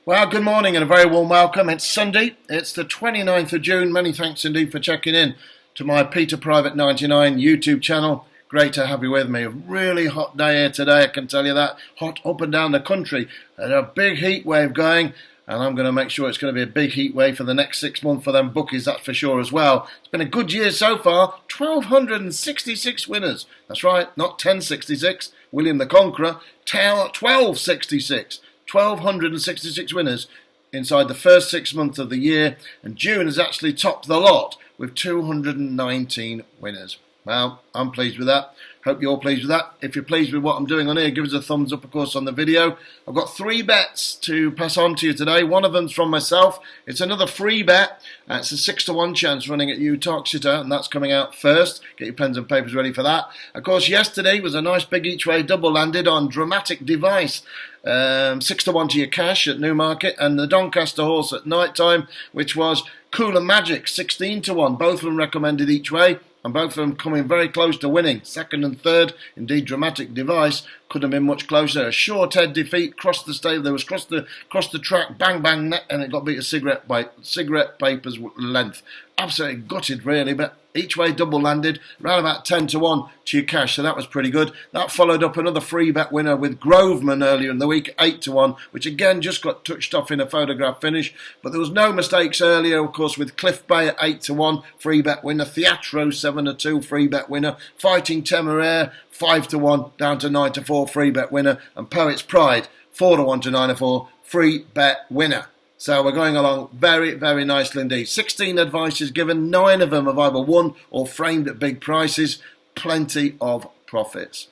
Well, good morning and a very warm welcome. It's Sunday. It's the 29th of June. Many thanks indeed for checking in to my Private99 YouTube channel. Great to have you with me. A really hot day here today, I can tell you that. Hot up and down the country. There's a big heat wave going, and I'm going to make sure it's going to be a big heat wave for the next 6 months for them bookies, that's for sure as well. It's been a good year so far. 1,266 winners. That's right, not 1066. William the Conqueror, 1266. 1,266 winners inside the first 6 months of the year, and June has actually topped the lot with 219 winners. Well, I'm pleased with that. Hope you're pleased with that. If you're pleased with what I'm doing on here, give us a thumbs up, of course, on the video. I've got 3 bets to pass on to you today. One of them's from myself. It's another free bet. It's a 6-to-1 chance running at Uttoxeter, and that's coming out first. Get your pens and papers ready for that. Of course, yesterday was a nice big each-way double landed on Dramatic Device. 6-to-1 to your cash at Newmarket, and the Doncaster horse at night time, which was Cooler Magic, 16-to-1. Both of them recommended each way, and both of them coming very close to winning. Second and third, indeed, Dramatic Device couldn't have been much closer. A short head defeat, crossed the stable. There was crossed the track, bang bang, net, and it got beat a cigarette paper's length. Absolutely gutted, really, but each way double landed, around about 10-to-1 to your cash, so that was pretty good. That followed up another free bet winner with Groveman earlier in the week, 8-to-1, which again just got touched off in a photograph finish. But there was no mistakes earlier, of course, with Cliff Bay at 8-to-1, free bet winner. Theatro, 7-to-2, free bet winner. Fighting Temeraire, 5-to-1, down to 9-to-4, free bet winner. And Poet's Pride, 4-to-1 to 9-to-4, free bet winner. So we're going along very, very nicely indeed. 16 advices given, 9 of them have either won or framed at big prices. Plenty of profits.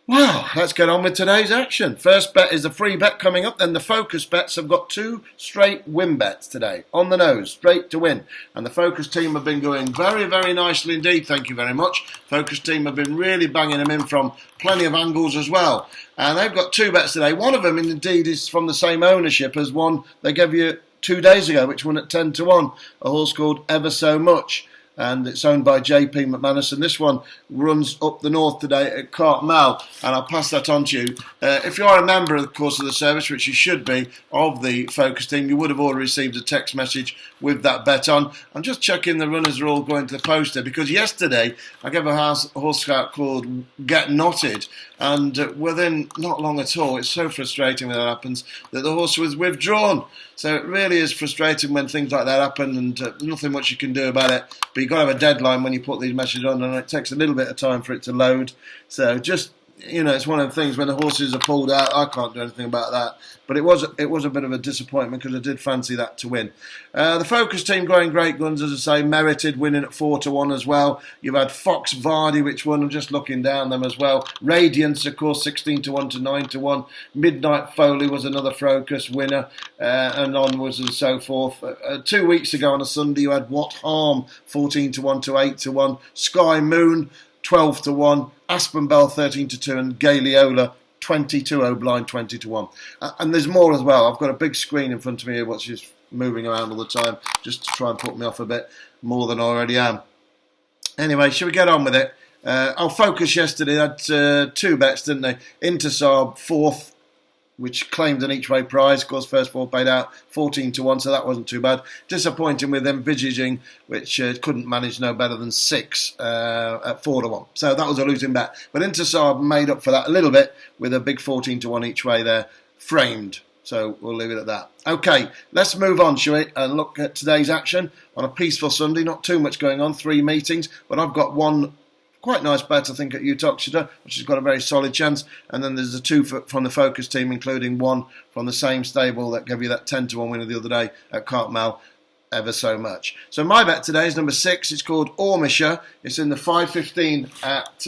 Wow, let's get on with today's action. First bet is a free bet coming up. Then the focus bets have got 2 straight win bets today. On the nose, straight to win. And the focus team have been going very, very nicely indeed. Thank you very much. Focus team have been really banging them in from plenty of angles as well. And they've got 2 bets today. One of them, indeed, is from the same ownership as one they gave you 2 days ago, which won at 10-to-1. A horse called Ever So Much. And it's owned by JP McManus, and this one runs up the north today at Cartmel, and I'll pass that on to you. If you are a member, of course, of the service, which you should be, of the focus team, you would have already received a text message with that bet on. I'm just checking the runners are all going to the poster, because yesterday I gave a horse scout called Get Knotted, and within not long at all, it's so frustrating when that happens, that the horse was withdrawn. So it really is frustrating when things like that happen, and nothing much you can do about it. But you've got to have a deadline when you put these messages on, and it takes a little bit of time for it to load. So just, it's one of the things when the horses are pulled out, I can't do anything about that. But it was a bit of a disappointment because I did fancy that to win. The focus team going great guns, as I say, merited winning at 4-to-1 as well. You've had Fox Vardy, which won. I'm just looking down them as well. Radiance, of course, 16-to-1 to 9-to-1. Midnight Foley was another focus winner, and onwards and so forth. 2 weeks ago on a Sunday, you had What Harm, 14-to-1 to 8-to-1. Sky Moon, 12-to-1. Aspen Bell, 13-to-2, and Gailiola, 20-to-0 blind, 20-to-1. And there's more as well. I've got a big screen in front of me here, which is moving around all the time, just to try and put me off a bit more than I already am. Anyway, shall we get on with it? Our focus yesterday had 2 bets, didn't they? Intersaab, 4th, which claimed an each-way prize. Of course, first 4 paid out 14-to-1, so that wasn't too bad. Disappointing with Envisaging, which couldn't manage no better than 6 at 4-to-1. So that was a losing bet. But Intersaab made up for that a little bit with a big 14-to-1 each way there, framed. So we'll leave it at that. Okay, let's move on, shall we, and look at today's action on a peaceful Sunday. Not too much going on, 3 meetings, but I've got one quite nice bet, I think, at Uttoxeter, which has got a very solid chance. And then there's the 2 from the focus team, including one from the same stable that gave you that 10-to-1 winner the other day at Cartmel, Ever So Much. So my bet today is number 6. It's called Ormisher. It's in the 5:15 at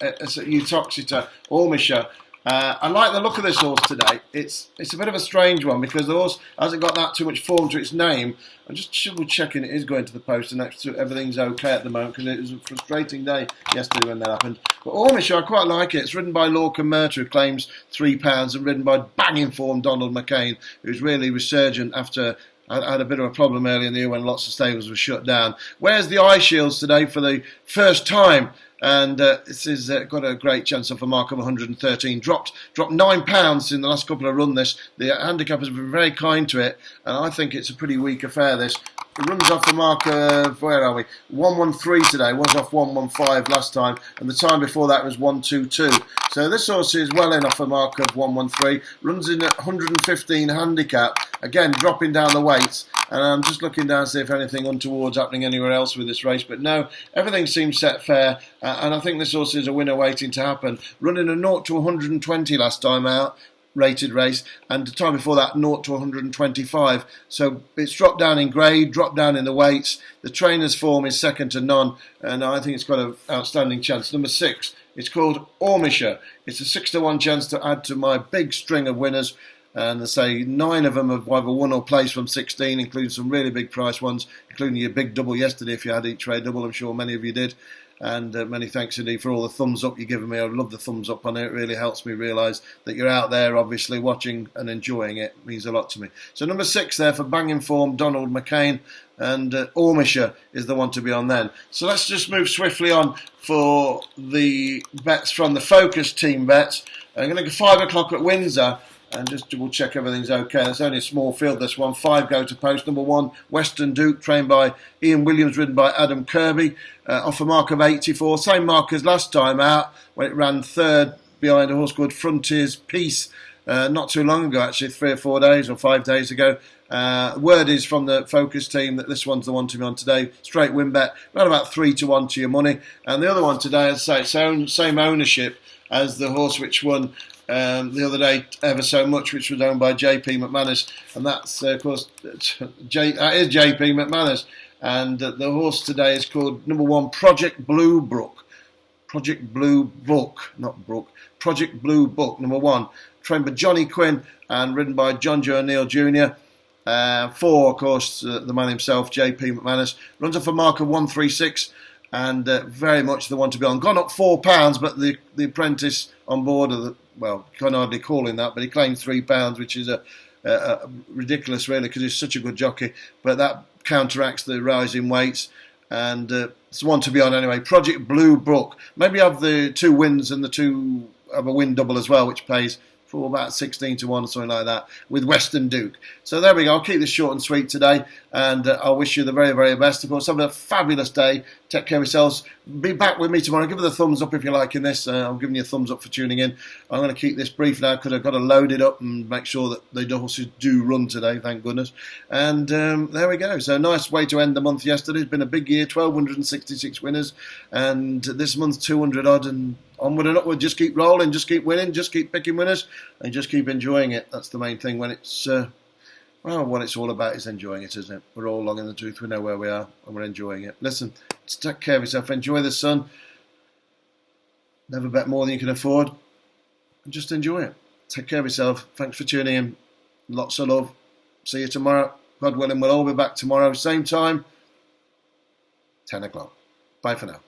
Uttoxeter. Ormisher. I like the look of this horse today. It's a bit of a strange one because the horse hasn't got that too much form to its name. I'm just double checking it is going to the post and everything's okay at the moment because it was a frustrating day yesterday when that happened. But Ormisher, I quite like it. It's ridden by Lorcan Murter, who claims £3, and ridden by banging form Donald McCain, who's really resurgent after I had a bit of a problem earlier in the year when lots of stables were shut down. Where's the eye shields today for the first time and this has got a great chance of a mark of 113. Dropped £9 in the last couple of runs. The handicap has been very kind to it, and I think it's a pretty weak affair. This. It runs off the mark of, where are we? 113 today. Was off 115 last time, and the time before that was 122. So this horse is well in off the mark of 113. Runs in at 115 handicap. Again, dropping down the weights. And I'm just looking down to see if anything untoward's happening anywhere else with this race. But no, everything seems set fair. And I think this horse is a winner waiting to happen. Running a 0 to 120 last time out. Rated race, and the time before that 0 to 125. So it's dropped down in grade, dropped down in the weights. The trainer's form is second to none, and I think it's got an outstanding chance. Number 6, it's called Ormisher. It's a 6 to 1 chance to add to my big string of winners, and I say 9 of them have either won or placed from 16, including some really big price ones, including your big double yesterday if you had each way double. I'm sure many of you did. And many thanks indeed for all the thumbs up you're giving me. I love the thumbs up on it. It really helps me realise that you're out there obviously watching and enjoying it. It means a lot to me. So number 6 there for banging form, Donald McCain, and Ormisher is the one to be on then. So let's just move swiftly on for the bets from the Focus team bets. I'm going to go 5 o'clock at Windsor. And just double check everything's okay. There's only a small field this one. 5 go to post. Number 1, Western Duke, trained by Ian Williams, ridden by Adam Kirby. Off a mark of 84. Same mark as last time out when it ran third behind a horse called Frontier's Peace. Not too long ago, actually, 3 or 4 days or 5 days ago. Word is from the Focus team that this one's the one to be on today. Straight win bet. Around about 3 to 1 to your money. And the other one today, as I say, same ownership as the horse which won the other day ever so much, which was owned by JP McManus, and that's of course that is JP McManus, and the horse today is called number 1 Project Blue Book, Project Blue Book, not Brook, Project Blue Book, number 1, trained by Johnny Quinn and ridden by John Joe O'Neill Jr. 4, of course, the man himself, JP McManus, runs off a mark of 136. And very much the one to be on. Gone up £4, but the apprentice on board of the, well, you can't hardly call him that, but he claimed £3, which is a ridiculous really, because he's such a good jockey. But that counteracts the rise in weights, and it's the one to be on anyway. Project Blue Brook. Maybe have the 2 wins and the 2 have a win double as well, which pays for about 16 to 1 or something like that with Western Duke. So there we go. I'll keep this short and sweet today, and I'll wish you the very, very best. Of course, have a fabulous day. Take care of yourselves. Be back with me tomorrow. Give it a thumbs up if you're liking this. I'm giving you a thumbs up for tuning in. I'm going to keep this brief now because I've got to load it up and make sure that the horses do run today, thank goodness. And there we go. So nice way to end the month yesterday. It's been a big year, 1,266 winners, and this month 200 odd, and onward and upward. Just keep rolling, just keep winning, just keep picking winners, and just keep enjoying it. That's the main thing when it's, well, what it's all about is enjoying it, isn't it? We're all long in the tooth, we know where we are, and we're enjoying it. Listen, take care of yourself, enjoy the sun, never bet more than you can afford, and just enjoy it. Take care of yourself. Thanks for tuning in. Lots of love. See you tomorrow. God willing, we'll all be back tomorrow, same time, 10 o'clock. Bye for now.